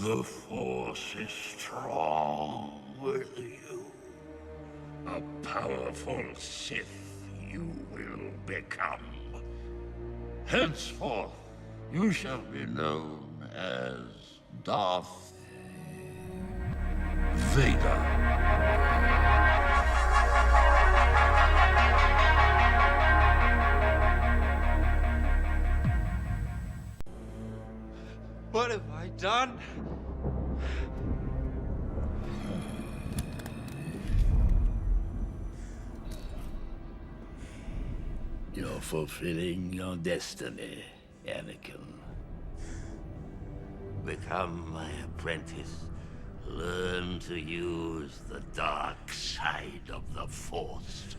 The Force is strong with you. A powerful Sith you will become. Henceforth, you shall be known as Darth Vader. What have I done? You're fulfilling your destiny, Anakin. Become my apprentice. Learn to use the dark side of the Force.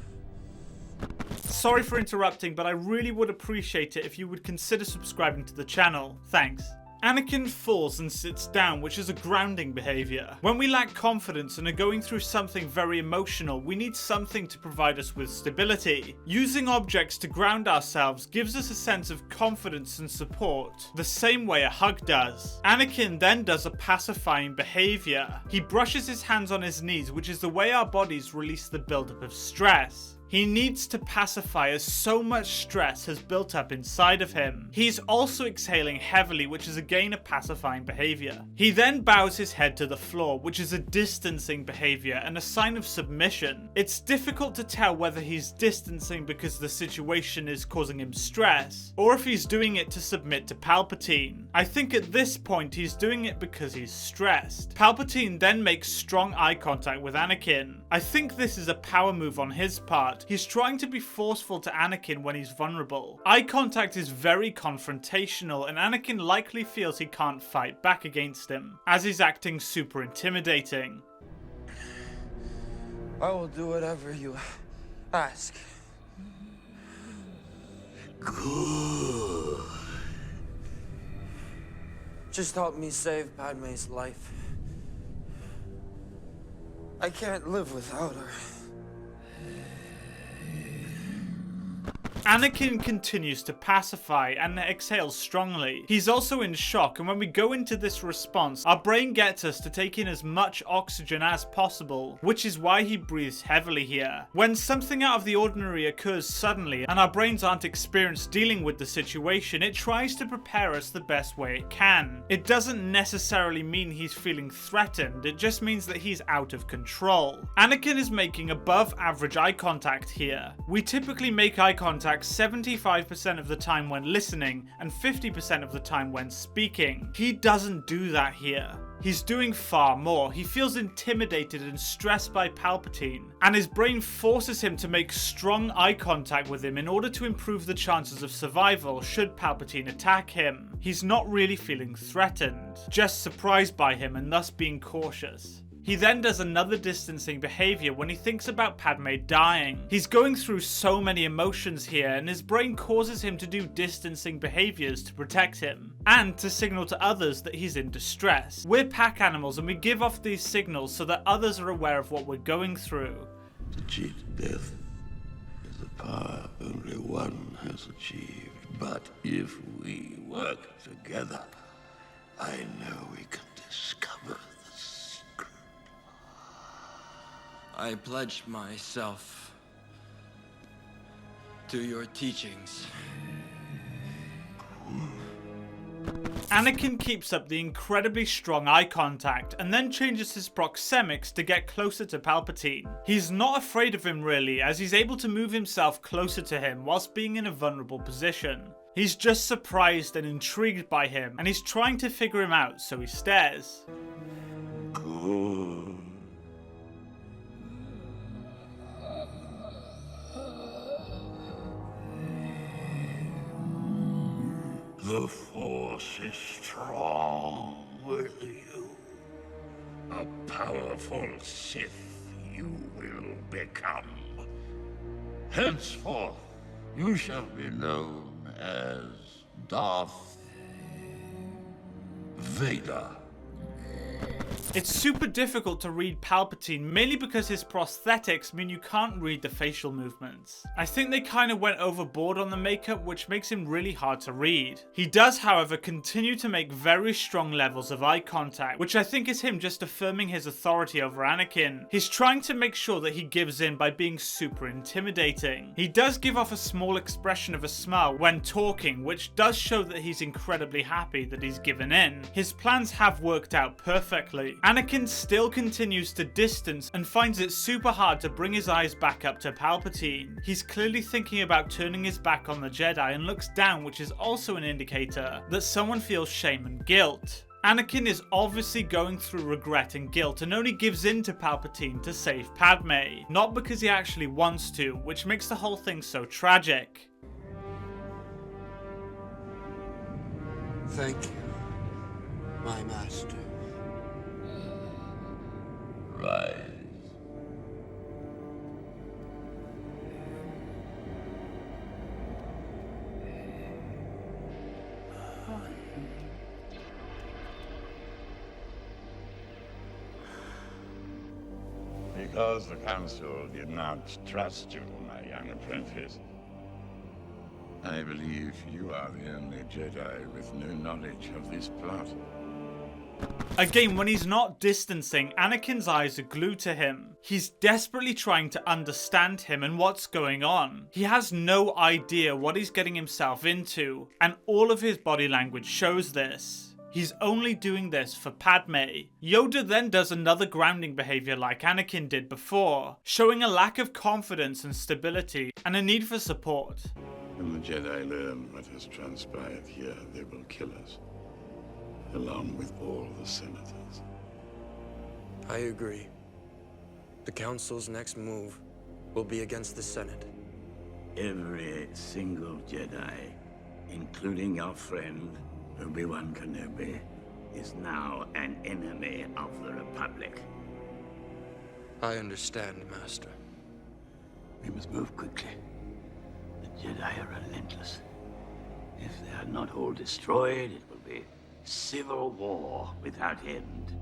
Sorry for interrupting, but I really would appreciate it if you would consider subscribing to the channel. Thanks. Anakin falls and sits down, which is a grounding behaviour. When we lack confidence and are going through something very emotional, we need something to provide us with stability. Using objects to ground ourselves gives us a sense of confidence and support, the same way a hug does. Anakin then does a pacifying behaviour. He brushes his hands on his knees, which is the way our bodies release the buildup of stress. He needs to pacify as so much stress has built up inside of him. He's also exhaling heavily, which is again a pacifying behavior. He then bows his head to the floor, which is a distancing behavior and a sign of submission. It's difficult to tell whether he's distancing because the situation is causing him stress, or if he's doing it to submit to Palpatine. I think at this point he's doing it because he's stressed. Palpatine then makes strong eye contact with Anakin. I think this is a power move on his part. He's trying to be forceful to Anakin when he's vulnerable. Eye contact is very confrontational, and Anakin likely feels he can't fight back against him, as he's acting super intimidating. I will do whatever you ask. Good. Just help me save Padme's life. I can't live without her. Anakin continues to pacify and exhales strongly. He's also in shock, and when we go into this response, our brain gets us to take in as much oxygen as possible, which is why he breathes heavily here. When something out of the ordinary occurs suddenly and our brains aren't experienced dealing with the situation, it tries to prepare us the best way it can. It doesn't necessarily mean he's feeling threatened, it just means that he's out of control. Anakin is making above average eye contact here. We typically make eye contact 75% of the time when listening and 50% of the time when speaking. He doesn't do that here. He's doing far more. He feels intimidated and stressed by Palpatine, and his brain forces him to make strong eye contact with him in order to improve the chances of survival should Palpatine attack him. He's not really feeling threatened, just surprised by him and thus being cautious. He then does another distancing behavior when he thinks about Padme dying. He's going through so many emotions here, and his brain causes him to do distancing behaviors to protect him, and to signal to others that he's in distress. We're pack animals, and we give off these signals so that others are aware of what we're going through. To cheat death is a power only one has achieved. But if we work together, I know we can discover the secret. I pledge myself to your teachings. Anakin keeps up the incredibly strong eye contact and then changes his proxemics to get closer to Palpatine. He's not afraid of him really, as he's able to move himself closer to him whilst being in a vulnerable position. He's just surprised and intrigued by him, and he's trying to figure him out, so he stares. Good. The Force is strong with you. A powerful Sith you will become. Henceforth, you shall be known as Darth Vader. It's super difficult to read Palpatine, mainly because his prosthetics mean you can't read the facial movements. I think they kind of went overboard on the makeup, which makes him really hard to read. He does, however, continue to make very strong levels of eye contact, which I think is him just affirming his authority over Anakin. He's trying to make sure that he gives in by being super intimidating. He does give off a small expression of a smile when talking, which does show that he's incredibly happy that he's given in. His plans have worked out perfectly. Anakin still continues to distance and finds it super hard to bring his eyes back up to Palpatine. He's clearly thinking about turning his back on the Jedi and looks down, which is also an indicator that someone feels shame and guilt. Anakin is obviously going through regret and guilt and only gives in to Palpatine to save Padme, not because he actually wants to, which makes the whole thing so tragic. Thank you, my master. Rise. Because the Council did not trust you, my young apprentice, I believe you are the only Jedi with no knowledge of this plot. Again, when he's not distancing, Anakin's eyes are glued to him. He's desperately trying to understand him and what's going on. He has no idea what he's getting himself into, and all of his body language shows this. He's only doing this for Padme. Yoda then does another grounding behavior like Anakin did before, showing a lack of confidence and stability and a need for support. When the Jedi learn what has transpired here, they will kill us, along with all the senators. I agree. The Council's next move will be against the Senate. Every single Jedi, including your friend Obi-Wan Kenobi, is now an enemy of the Republic. I understand, Master. We must move quickly. The Jedi are relentless. If they are not all destroyed, it will be civil war without end.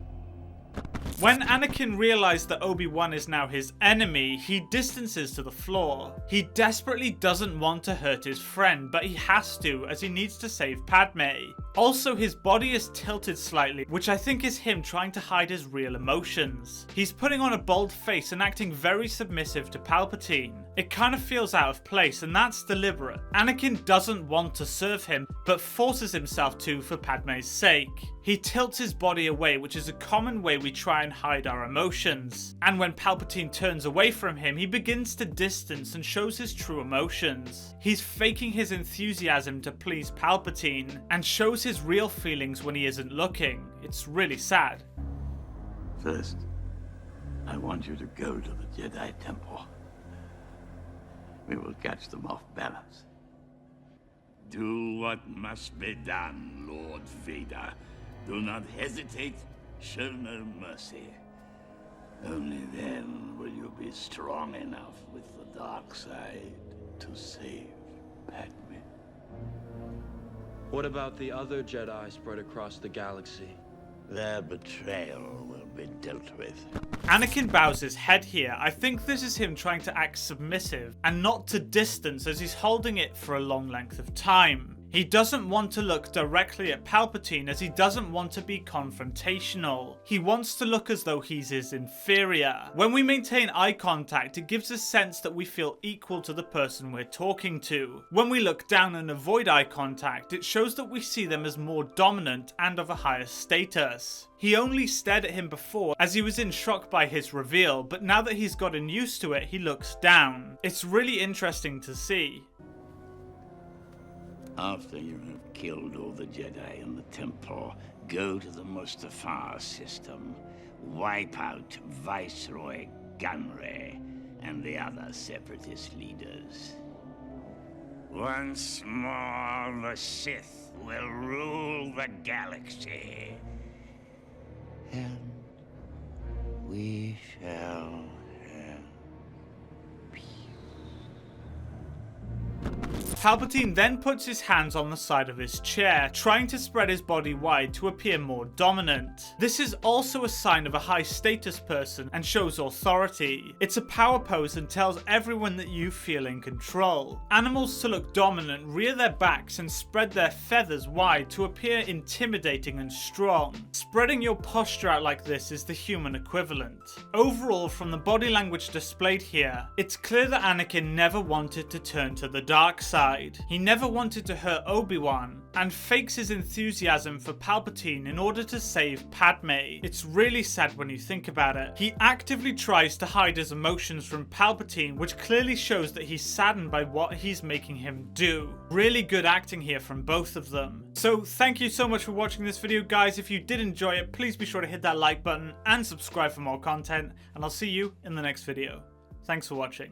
When Anakin realized that Obi-Wan is now his enemy, he distances to the floor. He desperately doesn't want to hurt his friend, but he has to, as he needs to save Padme. Also, his body is tilted slightly, which I think is him trying to hide his real emotions. He's putting on a bold face and acting very submissive to Palpatine. It kind of feels out of place, and that's deliberate. Anakin doesn't want to serve him, but forces himself to for Padme's sake. He tilts his body away, which is a common way we try and hide our emotions. And when Palpatine turns away from him, he begins to distance and shows his true emotions. He's faking his enthusiasm to please Palpatine, and shows his real feelings when he isn't looking. It's really sad. First, I want you to go to the Jedi Temple. We will catch them off balance. Do what must be done, Lord Vader. Do not hesitate, show no mercy. Only then will you be strong enough with the dark side to save Padme. What about the other Jedi spread across the galaxy? Their betrayal will be dealt with. Anakin bows his head here. I think this is him trying to act submissive and not to distance, as he's holding it for a long length of time. He doesn't want to look directly at Palpatine, as he doesn't want to be confrontational. He wants to look as though he's his inferior. When we maintain eye contact, it gives a sense that we feel equal to the person we're talking to. When we look down and avoid eye contact, it shows that we see them as more dominant and of a higher status. He only stared at him before as he was in shock by his reveal, but now that he's gotten used to it, he looks down. It's really interesting to see. After you have killed all the Jedi in the Temple, go to the Mustafar system, wipe out Viceroy Gunray and the other Separatist leaders. Once more, the Sith will rule the galaxy. And we shall have peace. Palpatine then puts his hands on the side of his chair, trying to spread his body wide to appear more dominant. This is also a sign of a high status person and shows authority. It's a power pose and tells everyone that you feel in control. Animals to look dominant rear their backs and spread their feathers wide to appear intimidating and strong. Spreading your posture out like this is the human equivalent. Overall, from the body language displayed here, it's clear that Anakin never wanted to turn to the dark side. He never wanted to hurt Obi-Wan, and fakes his enthusiasm for Palpatine in order to save Padme. It's really sad when you think about it. He actively tries to hide his emotions from Palpatine, which clearly shows that he's saddened by what he's making him do. Really good acting here from both of them. So thank you so much for watching this video, guys. If you did enjoy it, please be sure to hit that like button and subscribe for more content, and I'll see you in the next video. Thanks for watching.